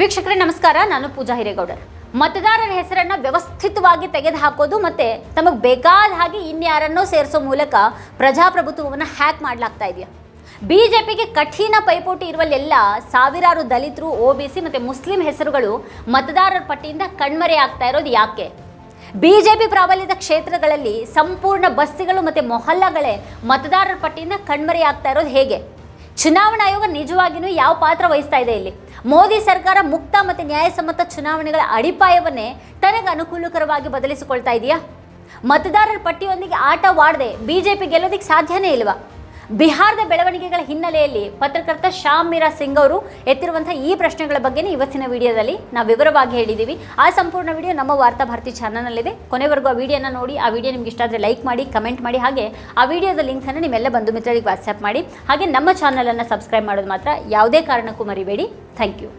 ವೀಕ್ಷಕರೇ ನಮಸ್ಕಾರ. ನಾನು ಪೂಜಾ ಹಿರೇಗೌಡರ್. ಮತದಾರರ ಹೆಸರನ್ನು ವ್ಯವಸ್ಥಿತವಾಗಿ ತೆಗೆದುಹಾಕೋದು ಮತ್ತೆ ತಮಗೆ ಬೇಕಾದ ಹಾಗೆ ಇನ್ಯಾರನ್ನೋ ಸೇರಿಸೋ ಮೂಲಕ ಪ್ರಜಾಪ್ರಭುತ್ವವನ್ನು ಹ್ಯಾಕ್ ಮಾಡಲಾಗ್ತಾ ಇದೆಯಾ? ಬಿಜೆಪಿಗೆ ಕಠಿಣ ಪೈಪೋಟಿ ಇರುವಲ್ಲೆಲ್ಲ ಸಾವಿರಾರು ದಲಿತರು, OBC ಮತ್ತು ಮುಸ್ಲಿಂ ಹೆಸರುಗಳು ಮತದಾರರ ಪಟ್ಟಿಯಿಂದ ಕಣ್ಮರೆ ಆಗ್ತಾ ಇರೋದು ಯಾಕೆ? ಬಿಜೆಪಿ ಪ್ರಾಬಲ್ಯದ ಕ್ಷೇತ್ರಗಳಲ್ಲಿ ಸಂಪೂರ್ಣ ಬಸ್ತಿಗಳು ಮತ್ತು ಮೊಹಲ್ಲಾಗಳೇ ಮತದಾರರ ಪಟ್ಟಿಯಿಂದ ಕಣ್ಮರೆ ಆಗ್ತಾ ಇರೋದು ಹೇಗೆ? ಚುನಾವಣಾ ಆಯೋಗ ನಿಜವಾಗಿಯೂ ಯಾವ ಪಾತ್ರ ವಹಿಸ್ತಾ ಇದೆ ಇಲ್ಲಿ? ಮೋದಿ ಸರ್ಕಾರ ಮುಕ್ತ ಮತ್ತು ನ್ಯಾಯಸಮ್ಮತ ಚುನಾವಣೆಗಳ ಅಡಿಪಾಯವನ್ನೇ ತನಗೆ ಅನುಕೂಲಕರವಾಗಿ ಬದಲಿಸಿಕೊಳ್ತಾ ಇದೆಯಾ? ಮತದಾರರ ಪಟ್ಟಿಯೊಂದಿಗೆ ಆಟವಾಡದೆ ಬಿಜೆಪಿ ಗೆಲ್ಲೋದಕ್ಕೆ ಸಾಧ್ಯನೇ ಇಲ್ವಾ? ಬಿಹಾರದ ಬೆಳವಣಿಗೆಗಳ ಹಿನ್ನೆಲೆಯಲ್ಲಿ ಪತ್ರಕರ್ತ ಶ್ಯಾಮ್ ಮೀರಾ ಸಿಂಗ್ ಅವರು ಎತ್ತಿರುವಂತಹ ಈ ಪ್ರಶ್ನೆಗಳ ಬಗ್ಗೆನೇ ಇವತ್ತಿನ ವಿಡಿಯೋದಲ್ಲಿ ನಾವು ವಿವರವಾಗಿ ಹೇಳಿದ್ದೀವಿ. ಆ ಸಂಪೂರ್ಣ ವಿಡಿಯೋ ನಮ್ಮ ವಾರ್ತಾ ಭಾರತಿ ಚಾನಲ್ನಲ್ಲಿದೆ. ಕೊನೆವರೆಗೂ ಆ ವಿಡಿಯೋನ ನೋಡಿ. ಆ ವಿಡಿಯೋ ನಿಮ್ಗೆ ಇಷ್ಟ ಆದರೆ ಲೈಕ್ ಮಾಡಿ, ಕಮೆಂಟ್ ಮಾಡಿ. ಹಾಗೆ ಆ ವಿಡಿಯೋದ ಲಿಂಕನ್ನು ನಿಮ್ಮೆಲ್ಲ ಬಂಧು ಮಿತ್ರರಿಗೆ ವಾಟ್ಸ್ಆ್ಯಪ್ ಮಾಡಿ. ಹಾಗೆ ನಮ್ಮ ಚಾನಲನ್ನು ಸಬ್ಸ್ಕ್ರೈಬ್ ಮಾಡೋದು ಮಾತ್ರ ಯಾವುದೇ ಕಾರಣಕ್ಕೂ ಮರಿಬೇಡಿ. Thank you.